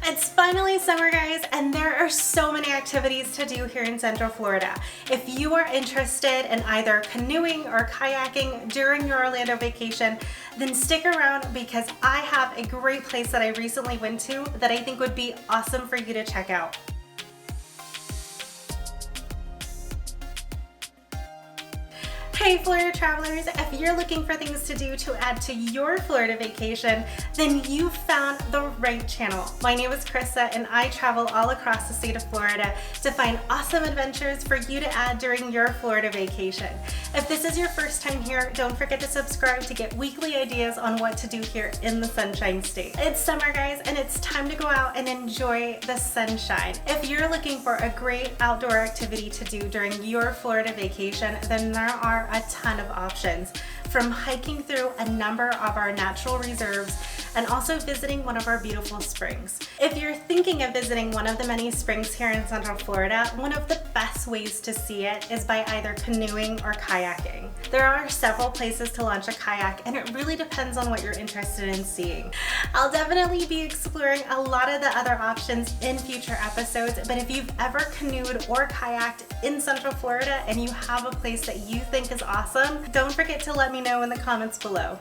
It's finally summer, guys, and there are so many activities to do here in Central Florida. If you are interested in either canoeing or kayaking during your Orlando vacation, then stick around because I have a great place that I recently went to that I think would be awesome for you to check out. Hey Florida travelers, if you're looking for things to do to add to your Florida vacation, then you found the right channel. My name is Krista and I travel all across the state of Florida to find awesome adventures for you to add during your Florida vacation. If this is your first time here, don't forget to subscribe to get weekly ideas on what to do here in the Sunshine State. It's summer, guys, and it's time to go out and enjoy the sunshine. If you're looking for a great outdoor activity to do during your Florida vacation, then there are a ton of options, from hiking through a number of our natural reserves and also visiting one of our beautiful springs. If you're thinking of visiting one of the many springs here in Central Florida, one of the best ways to see it is by either canoeing or kayaking. There are several places to launch a kayak and it really depends on what you're interested in seeing. I'll definitely be exploring a lot of the other options in future episodes, but if you've ever canoed or kayaked in Central Florida and you have a place that you think is awesome, don't forget to let me know in the comments below.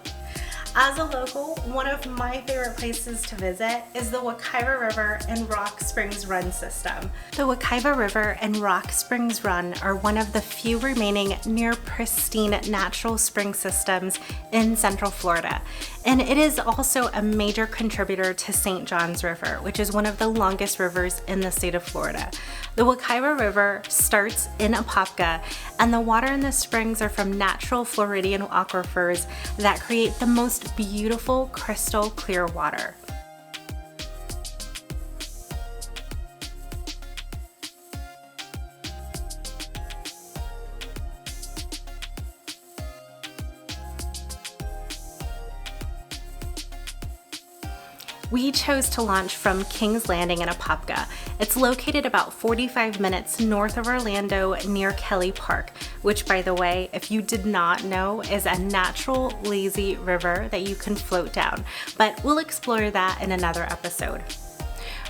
As a local, one of my favorite places to visit is the Wekiva River and Rock Springs Run system. The Wekiva River and Rock Springs Run are one of the few remaining near pristine natural spring systems in Central Florida, and it is also a major contributor to St. Johns River, which is one of the longest rivers in the state of Florida. The Wekiva River starts in Apopka, and the water in the springs are from natural Floridian aquifers that create the most beautiful crystal clear water. We chose to launch from King's Landing in Apopka. It's located about 45 minutes north of Orlando near Kelly Park, which, by the way, if you did not know, is a natural lazy river that you can float down, but we'll explore that in another episode.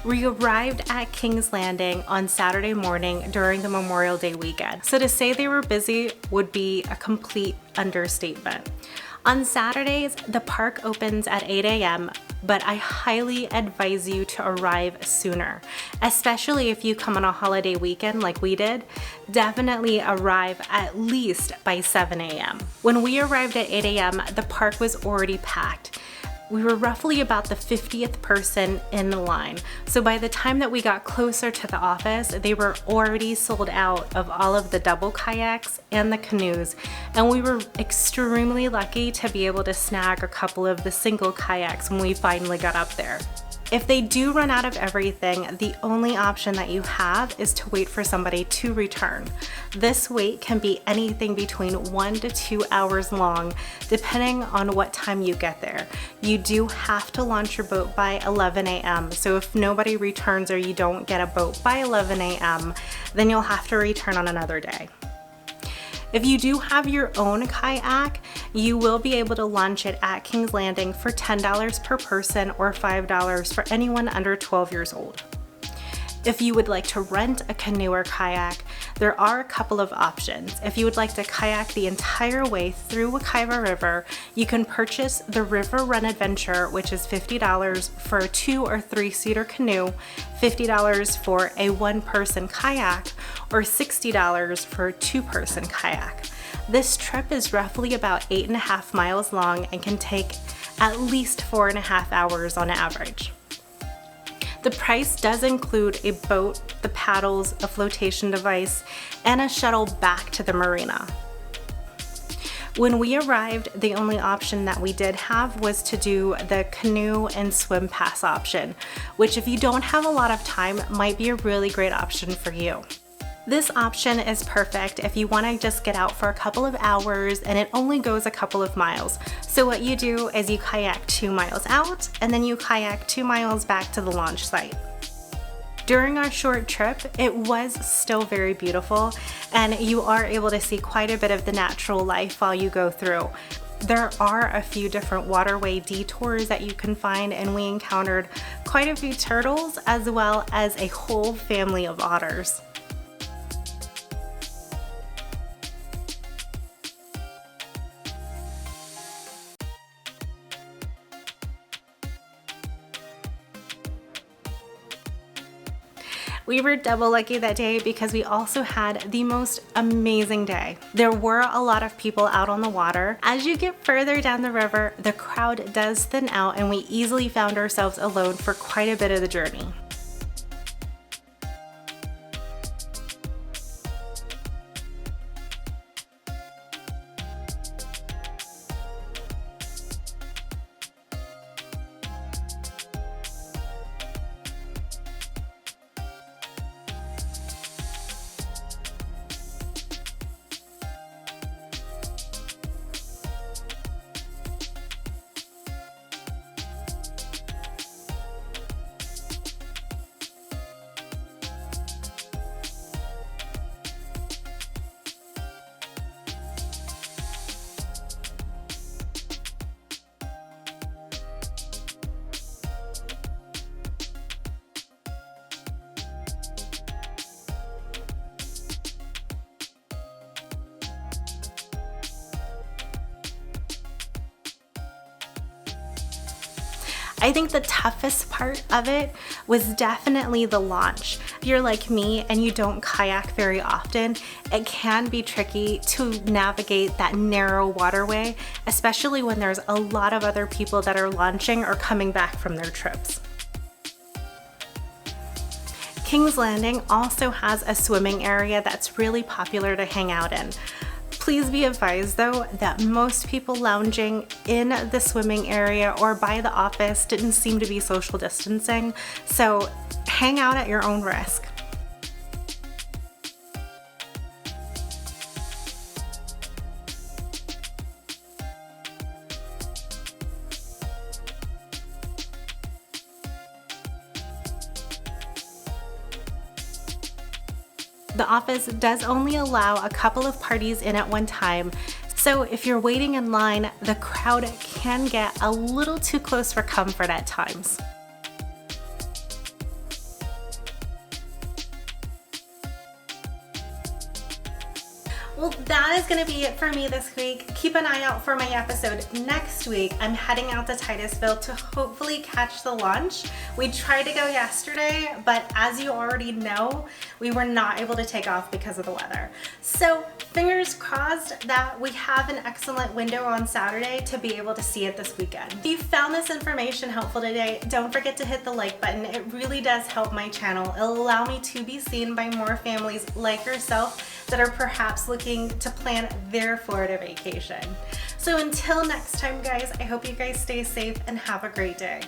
We arrived at King's Landing on Saturday morning during the Memorial Day weekend, so to say they were busy would be a complete understatement. On Saturdays, the park opens at 8 a.m., but I highly advise you to arrive sooner, especially if you come on a holiday weekend like we did. Definitely arrive at least by 7 a.m. When we arrived at 8 a.m., the park was already packed. We were roughly about the 50th person in the line. So by the time that we got closer to the office, they were already sold out of all of the double kayaks and the canoes. And we were extremely lucky to be able to snag a couple of the single kayaks when we finally got up there. If they do run out of everything, the only option that you have is to wait for somebody to return. This wait can be anything between 1 to 2 hours long, depending on what time you get there. You do have to launch your boat by 11 a.m. So if nobody returns or you don't get a boat by 11 a.m., then you'll have to return on another day. If you do have your own kayak, you will be able to launch it at King's Landing for $10 per person or $5 for anyone under 12 years old. If you would like to rent a canoe or kayak, there are a couple of options. If you would like to kayak the entire way through Wekiva River, you can purchase the River Run Adventure, which is $50 for a 2 or 3-seater canoe, $50 for a 1-person kayak, or $60 for a 2-person kayak. This trip is roughly about 8.5 miles long and can take at least 4.5 hours on average. The price does include a boat, the paddles, a flotation device, and a shuttle back to the marina. When we arrived, the only option that we did have was to do the canoe and swim pass option, which if you don't have a lot of time, might be a really great option for you. This option is perfect if you want to just get out for a couple of hours and it only goes a couple of miles. So what you do is you kayak 2 miles out and then you kayak 2 miles back to the launch site. During our short trip, it was still very beautiful and you are able to see quite a bit of the natural life while you go through. There are a few different waterway detours that you can find, and we encountered quite a few turtles as well as a whole family of otters. We were double lucky that day because we also had the most amazing day. There were a lot of people out on the water. As you get further down the river, the crowd does thin out and we easily found ourselves alone for quite a bit of the journey. I think the toughest part of it was definitely the launch. If you're like me and you don't kayak very often, it can be tricky to navigate that narrow waterway, especially when there's a lot of other people that are launching or coming back from their trips. King's Landing also has a swimming area that's really popular to hang out in. Please be advised though that most people lounging in the swimming area or by the office didn't seem to be social distancing, so hang out at your own risk. The office does only allow a couple of parties in at one time, so if you're waiting in line, the crowd can get a little too close for comfort at times. Well, that is going to be it for me this week. Keep an eye out for my episode next week. I'm heading out to Titusville to hopefully catch the launch. We tried to go yesterday, but as you already know, we were not able to take off because of the weather. So fingers crossed that we have an excellent window on Saturday to be able to see it this weekend. If you found this information helpful today, don't forget to hit the like button. It really does help my channel. It'll allow me to be seen by more families like yourself that are perhaps looking to plan their Florida vacation. So until next time, guys, I hope you guys stay safe and have a great day.